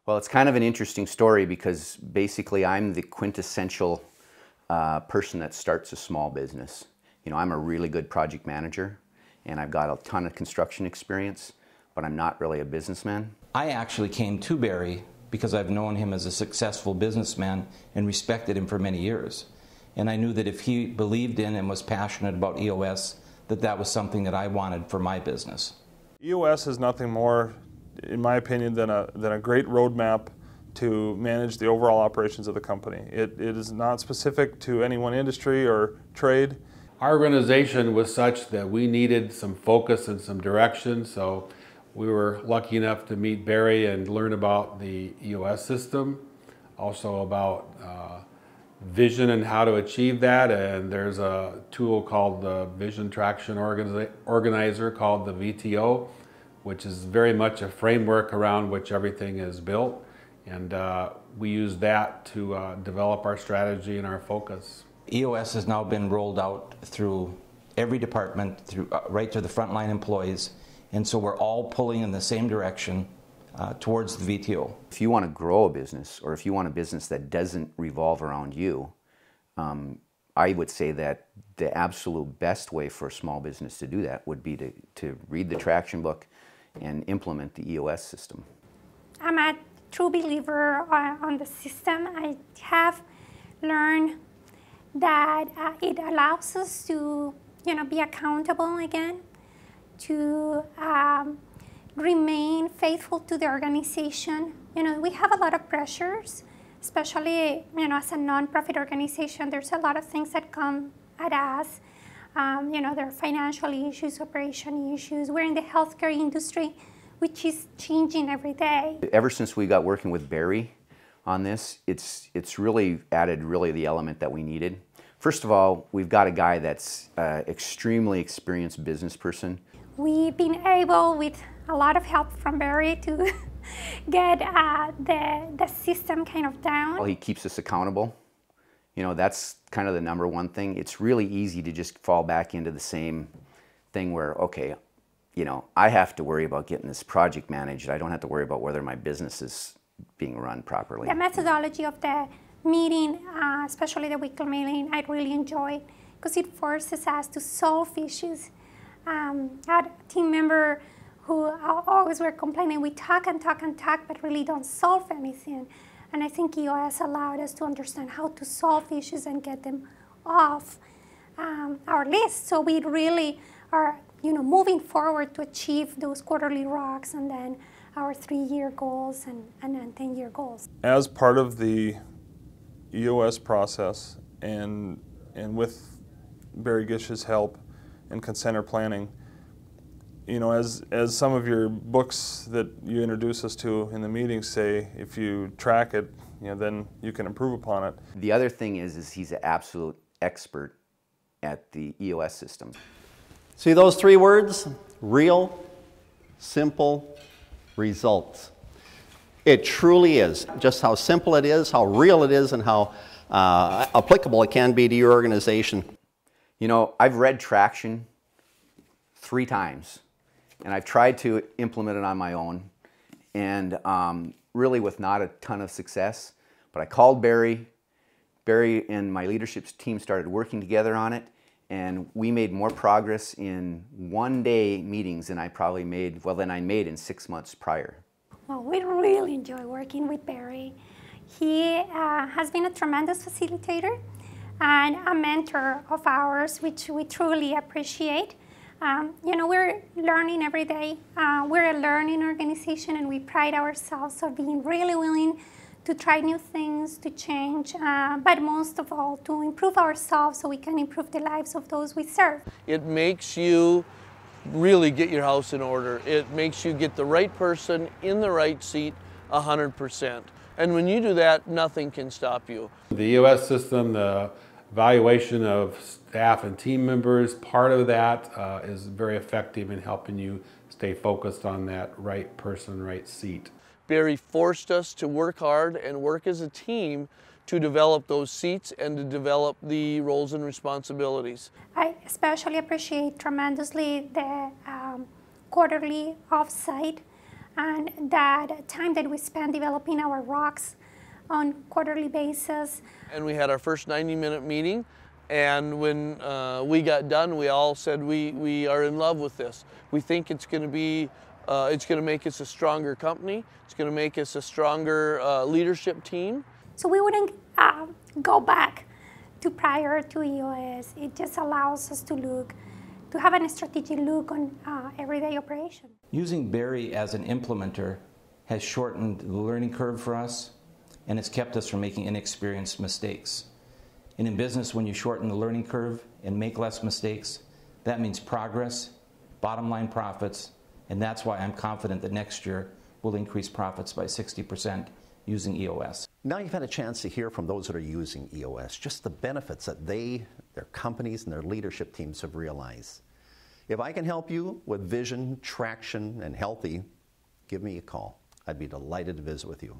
Well, it's kind of an interesting story because basically I'm the quintessential person that starts a small business. You know, I'm a really good project manager and I've got a ton of construction experience, but I'm not really a businessman. I actually came to Barry because I've known him as a successful businessman and respected him for many years. And I knew that if he believed in and was passionate about EOS, that was something that I wanted for my business. EOS is nothing more, in my opinion, than a great roadmap to manage the overall operations of the company. It is not specific to any one industry or trade. Our organization was such that we needed some focus and some direction, so we were lucky enough to meet Barry and learn about the EOS system, also about vision and how to achieve that. And there's a tool called the Vision Traction Organizer called the VTO, which is very much a framework around which everything is built. And we use that to develop our strategy and our focus. EOS has now been rolled out through every department, right to the frontline employees, and so we're all pulling in the same direction towards the VTO. If you want to grow a business, or if you want a business that doesn't revolve around you, I would say that the absolute best way for a small business to do that would be to read the traction book and implement the EOS system. I'm a true believer on the system. I have learned that it allows us to, be accountable again, to remain faithful to the organization. We have a lot of pressures, especially, as a non-profit organization. There's a lot of things that come at us. There are financial issues, operation issues. We're in the healthcare industry, which is changing every day. Ever since we got working with Barry on this, it's really added the element that we needed. First of all, we've got a guy that's extremely experienced business person. We've been able, with a lot of help from Barry, to get the system kind of down. Well, he keeps us accountable. That's kind of the number one thing. It's really easy to just fall back into the same thing where, okay, I have to worry about getting this project managed. I don't have to worry about whether my business is being run properly. The methodology of the meeting, especially the weekly meeting, I really enjoy because it forces us to solve issues. I had a team member who always were complaining, we talk and talk and talk, but really don't solve anything. And I think EOS allowed us to understand how to solve issues and get them off our list. So we really are, moving forward to achieve those quarterly rocks and then our 3-year goals and then 10-year goals. As part of the EOS process and with Barry Gish's help and consenter planning, as some of your books that you introduce us to in the meetings say, if you track it, then you can improve upon it. The other thing is he's an absolute expert at the EOS system. See those 3 words? Real, simple, results. It truly is. Just how simple it is, how real it is, and how applicable it can be to your organization. I've read Traction 3 times, and I've tried to implement it on my own, and really with not a ton of success. But I called Barry. Barry and my leadership team started working together on it, and we made more progress in 1-day meetings than I made in 6 months prior. Well, we really enjoy working with Barry. He has been a tremendous facilitator and a mentor of ours, which we truly appreciate. We're learning every day. We're a learning organization, and we pride ourselves on being really willing to try new things, to change, but most of all, to improve ourselves so we can improve the lives of those we serve. It makes you really get your house in order. It makes you get the right person in the right seat 100%. And when you do that, nothing can stop you. The EOS system, the evaluation of staff and team members, part of that is very effective in helping you stay focused on that right person, right seat. Barry forced us to work hard and work as a team to develop those seats and to develop the roles and responsibilities. I especially appreciate tremendously the quarterly offsite. and that time that we spend developing our rocks on quarterly basis. And we had our first 90-minute meeting, and when we got done, we all said we are in love with this. We think it's going to be, it's going to make us a stronger company. It's going to make us a stronger leadership team. So we wouldn't go back to prior to EOS. It just allows us to have a strategic look on everyday operation. Using Barry as an implementer has shortened the learning curve for us, and it's kept us from making inexperienced mistakes. And in business, when you shorten the learning curve and make less mistakes, that means progress, bottom line profits, and that's why I'm confident that next year we'll increase profits by 60% using EOS. Now you've had a chance to hear from those that are using EOS, just the benefits that their companies and their leadership teams have realized. If I can help you with vision, traction, and healthy, give me a call. I'd be delighted to visit with you.